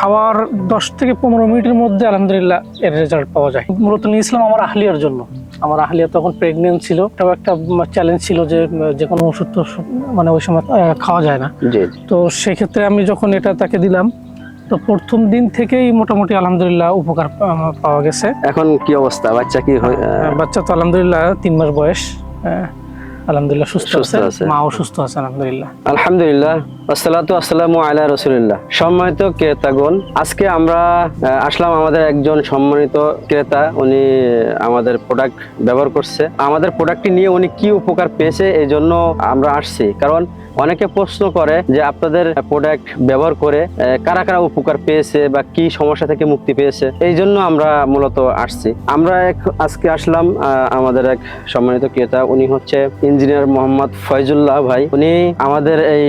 খাওয়ার 10 থেকে 15 মিনিটের মধ্যে আলহামদুলিল্লাহ এর রেজাল্ট পাওয়া যায়। মূলত নিয়েছিলাম আমার আহলিয়ার জন্য। আমার আহলিয়া তখন প্রেগনেন্ট ছিল, এটাও একটা চ্যালেঞ্জ ছিল যে কোনো ওষুধ তো মানে ওই সময় খাওয়া যায় না। তো সেক্ষেত্রে আমি যখন এটা তাকে দিলাম, তো প্রথম দিন থেকেই মোটামুটি আলহামদুলিল্লাহ উপকার পাওয়া গেছে। এখন কি অবস্থা, বাচ্চা কি হয়? বাচ্চা তো আলহামদুলিল্লাহ 3 মাস বয়স, আলহামদুলিল্লাহ সুস্থ আছে, মাও সুস্থ আছে আলহামদুলিল্লাহ। আলহামদুলিল্লাহ, আসসালাতু আসসালামু আলা রাসূলিল্লাহ। সম্মানিত ক্রেতাগণ, আজকে আমরা আসলাম আমাদের একজন সম্মানিত ক্রেতা, উনি আমাদের প্রোডাক্ট ব্যবহার করছে। আমাদের প্রোডাক্টটি নিয়ে উনি কি উপকার পেয়েছে এই জন্য আমরা আসছি। কারণ অনেকে প্রশ্ন করে যে আপনাদের প্রোডাক্ট ব্যবহার করে কারা কারা উপকার পেয়েছে বা কি সমস্যা থেকে মুক্তি পেয়েছে, এই জন্য আমরা মূলত আসছি। আমরা আজকে আসলাম আমাদের এক সম্মানিত ক্রেতা, উনি হচ্ছে ইঞ্জিনিয়ার মোহাম্মদ ফয়জুল্লাহ ভাই। উনি আমাদের এই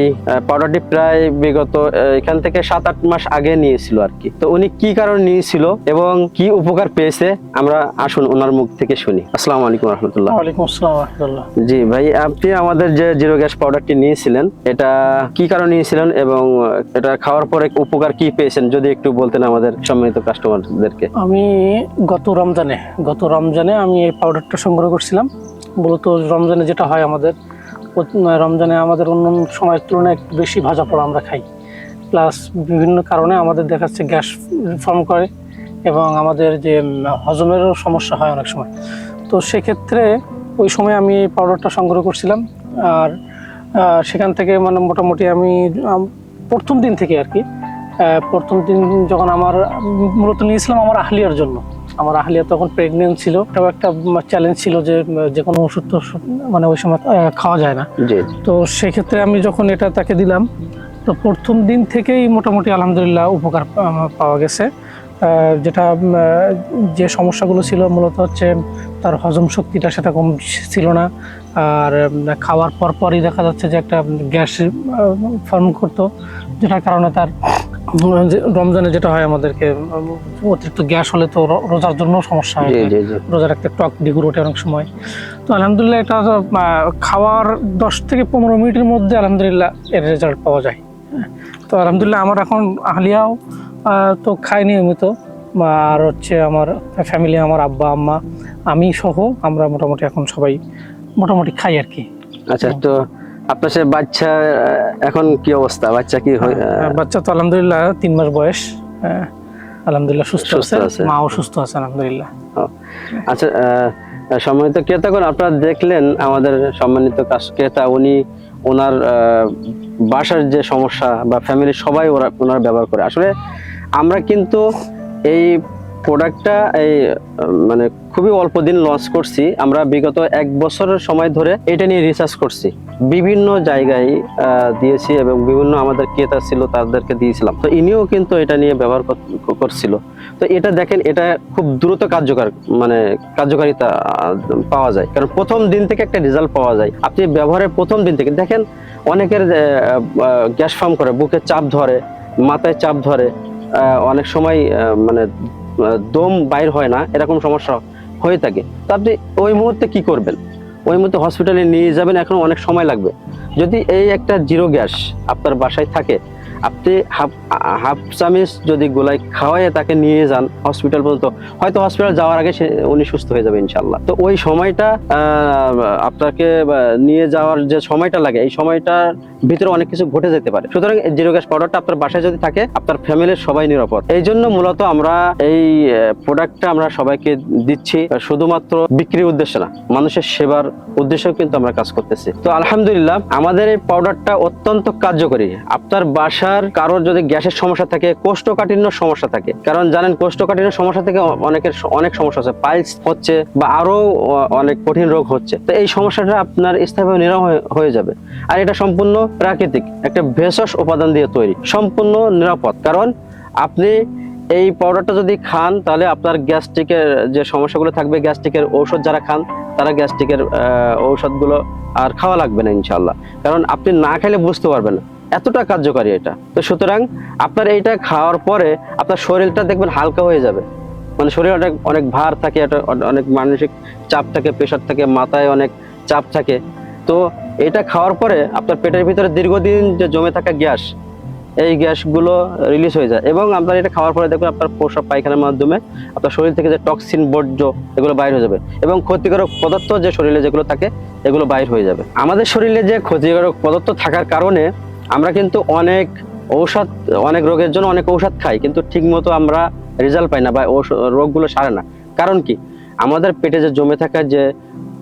পাউডারটি প্রায় বিগত এখান থেকে 7-8 মাস আগে নিয়েছিল আর কি। তো উনি কি কারণে নিয়েছিল এবং কি উপকার পেয়েছে আমরা আসুন ওনার মুখ থেকে শুনি। আসসালামু আলাইকুম রাহমাতুল্লাহ। ওয়ালাইকুম আসসালাম রাহমাতুল্লাহ। জি ভাই, আপনি আমাদের যে জিরো গ্যাস পাউডারটি নিয়েছিলেন, এটা কি কারণে নিয়েছিলেন এবং এটা খাওয়ার পরে উপকার কি পেয়েছেন যদি একটু বলতেন আমাদের সম্মানিত কাস্টমারদেরকে। আমি গত রমজানে আমি এই পাউডারটা সংগ্রহ করছিলাম। মূলত রমজানে যেটা হয় আমাদের, রমজানে আমাদের অন্য সময়ের তুলনায় একটু বেশি ভাজা পোড়া আমরা খাই, প্লাস বিভিন্ন কারণে আমাদের দেখা যাচ্ছে গ্যাস ফর্ম করে এবং আমাদের যে হজমেরও সমস্যা হয় অনেক সময়। তো সেক্ষেত্রে ওই সময় আমি এই পাউডারটা সংগ্রহ করছিলাম। আর সেখান থেকে মানে মোটামুটি আমি প্রথম দিন থেকে আর কি, প্রথম দিন যখন আমার মূলত নিয়েছিলাম আমার আহলিয়ার জন্য। আমার আহলিয়া তখন প্রেগনেন্ট ছিল, এটাও একটা চ্যালেঞ্জ ছিল যে কোনো ওষুধ তো মানে ওই সময় খাওয়া যায় না। তো সেক্ষেত্রে আমি যখন এটা তাকে দিলাম, তো প্রথম দিন থেকেই মোটামুটি আলহামদুলিল্লাহ উপকার পাওয়া গেছে। যেটা যে সমস্যাগুলো ছিল মূলত হচ্ছে তার হজম শক্তিটা সেটা কম ছিল না। আর খাওয়ার পরই দেখা যাচ্ছে যে একটা গ্যাস ফর্ম করতো, যেটার কারণে তার রমজানে যেটা হয় আমাদেরকে অতিরিক্ত গ্যাস হলে তো রোজার জন্য সমস্যা হয়, রোজার একটা টক ডিগুর ওঠে অনেক সময়। তো আলহামদুলিল্লাহ এটা খাওয়ার 10 থেকে 15 মিনিটের মধ্যে আলহামদুলিল্লাহ এর রেজাল্ট পাওয়া যায়। তো আলহামদুলিল্লাহ আমার এখন আহলিয়াও তো খাই নিয়মিত, আর হচ্ছে আমার ফ্যামিলি, আমার আব্বা আম্মা, আমি সহ আমরা মোটামুটি এখন সবাই মোটামুটি খাই আর কি। আচ্ছা, তো আপনার সে বাচ্চা এখন কি অবস্থা, বাচ্চা কি হয়? বাচ্চা তো আলহামদুলিল্লাহ 3 মাস বয়স, আলহামদুলিল্লাহ সুস্থ আছে, মাও সুস্থ আছে আলহামদুলিল্লাহ। আচ্ছা, সম্মানিত ক্রেতাগণ, আপনারা দেখলেন আমাদের সম্মানিত ক্রেতা, উনি ওনার বাসার যে সমস্যা বা ফ্যামিলির সবাই ওনার ব্যবহার করে। আসলে আমরা কিন্তু এই প্রোডাক্টটা মানে খুবই অল্প দিন লঞ্চ করছি। আমরা বিগত 1 বছরের সময় ধরে এটা নিয়ে রিসার্চ করছি, বিভিন্ন জায়গায় দিয়েছি এবং বিভিন্ন আমাদের ক্রেতা ছিল তাদেরকে দিয়েছিলাম। তো ইনিও কিন্তু এটা নিয়ে ব্যবহার করছিল। তো এটা দেখেন, এটা খুব দ্রুত কার্যকারিতা পাওয়া যায়, কারণ প্রথম দিন থেকে একটা রেজাল্ট পাওয়া যায়। আপনি ব্যবহারের প্রথম দিন থেকে দেখেন, অনেকের গ্যাস ফর্ম করে, বুকে চাপ ধরে, মাথায় চাপ ধরে, অনেক সময় মানে দম বাইর হয় না, এরকম সমস্যা হয়ে থাকে। তো আপনি ওই মুহূর্তে কি করবেন? ওই মুহূর্তে হসপিটালে নিয়ে যাবেন, এখন অনেক সময় লাগবে। যদি এই একটা জিরো গ্যাস আপনার বাসায় থাকে, আপনি হাফ চামচ যদি গোলায় খাওয়ায় তাকে নিয়ে যান হসপিটাল পর্যন্ত, হয়তো হসপিটাল যাওয়ার আগে উনি সুস্থ হয়ে যাবে ইনশাল্লাহ। তো ওই সময়টা আপনাকে নিয়ে যাওয়ার যে সময়টা লাগে, এই সময়টার ভিতরে অনেক কিছু ঘটে যেতে পারে। সুতরাং জিরো গ্যাস পাউডারটা আপনার বাসায় যদি থাকে, আপনার ফ্যামিলির সবাই নিরাপদ। এই জন্য মূলত আমরা এই প্রোডাক্টটা আমরা সবাইকে দিচ্ছি, শুধুমাত্র বিক্রির উদ্দেশ্যে না, মানুষের সেবার উদ্দেশ্যেও কিন্তু আমরা কাজ করতেছি। তো আলহামদুলিল্লাহ, আমাদের এই পাউডারটা অত্যন্ত কার্যকরী। আপনার বাসার কারোর যদি গ্যাসের সমস্যা থাকে, কোষ্ঠকাঠিন্য সমস্যা থাকে, কারণ জানেন কোষ্ঠকাঠিন্য সমস্যা থেকে অনেক সমস্যা আছে, পাইলস হচ্ছে বা আরো অনেক কঠিন রোগ হচ্ছে। তো এই সমস্যাটা আপনার স্থায়ীভাবে নিরাময় হয়ে যাবে। আর এটা সম্পূর্ণ প্রাকৃতিক একটা ভেষজ উপাদান দিয়ে তৈরি, সম্পূর্ণ নিরাপদ। কারণ আপনি এই পাউডারটা যদি খান, তাহলে আপনার গ্যাস্ট্রিকের যে সমস্যাগুলো থাকবে, গ্যাস্ট্রিকের ঔষধ যারা খান তারা গ্যাস্ট্রিকের ঔষধগুলো আর খাওয়া লাগবে না ইনশাল্লাহ, কারণ আপনি না খেলে বুঝতে পারবেন না এতটা কার্যকারী এটা। তো সুতরাং আপনার এইটা খাওয়ার পরে আপনার শরীরটা দেখবেন হালকা হয়ে যাবে, মানে শরীর অনেক ভার থাকে, অনেক মানসিক চাপ থাকে, প্রেশার থাকে, মাথায় অনেক চাপ থাকে। তো এটা খাওয়ার পরে আপনার পেটের ভিতরে দীর্ঘদিন যে জমে থাকা গ্যাস, এই গ্যাসগুলো রিলিজ হয়ে যায় এবং আপনার এটা খাওয়ার পরে দেখবেন আপনার প্রস্রাব পায়খানার মাধ্যমে আপনার শরীর থেকে যে টক্সিন বর্জ্য এগুলো বাইর হয়ে যাবে এবং ক্ষতিকারক পদার্থ যে শরীরে যেগুলো থাকে এগুলো বাইর হয়ে যাবে। আমাদের শরীরে যে ক্ষতিকারক পদার্থ থাকার কারণে আমরা কিন্তু অনেক রোগের জন্য অনেক ঔষধ খাই, কিন্তু ঠিক মতো আমরা রেজাল্ট পাই না বা রোগগুলো সারে না। কারণ কি, আমাদের পেটে যে জমে থাকা যে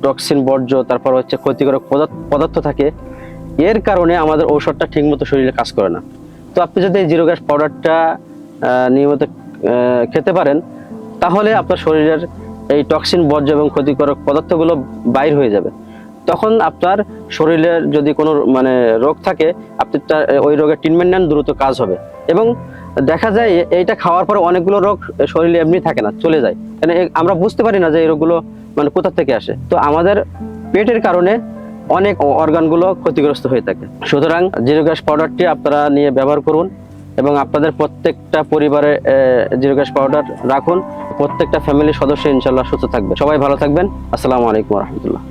টক্সিন বর্জ্য, তারপর হচ্ছে ক্ষতিকারক পদার্থ থাকে, এর কারণে আমাদের ঔষধটা ঠিক মতো শরীরে কাজ করে না। তো আপনি যদি এই জিরো গ্যাস পাউডারটা নিয়মিত খেতে পারেন, তাহলে আপনার শরীরের এই টক্সিন বর্জ্য এবং ক্ষতিকারক পদার্থগুলো বাইর হয়ে যাবে। তখন আপনার শরীরের যদি কোনো রোগ থাকে, আপনি ওই রোগের ট্রিটমেন্ট নেন, দ্রুত কাজ হবে। এবং দেখা যায় এইটা খাওয়ার পরে অনেকগুলো রোগ শরীরে এমনি থাকে না, চলে যায়। আমরা বুঝতে পারি না যে এই রোগগুলো কোথা থেকে আসে। তো আমাদের পেটের কারণে অনেক অর্গানগুলো ক্ষতিগ্রস্ত হয়ে থাকে। সুতরাং জিরো গ্যাস পাউডারটি আপনারা নিয়ে ব্যবহার করুন এবং আপনাদের প্রত্যেকটা পরিবারে জিরো গ্যাস পাউডার রাখুন। প্রত্যেকটা ফ্যামিলির সদস্য ইনশাআল্লাহ সুস্থ থাকবে। সবাই ভালো থাকবেন। আসসালামু আলাইকুম ওয়া রাহমাতুল্লাহ।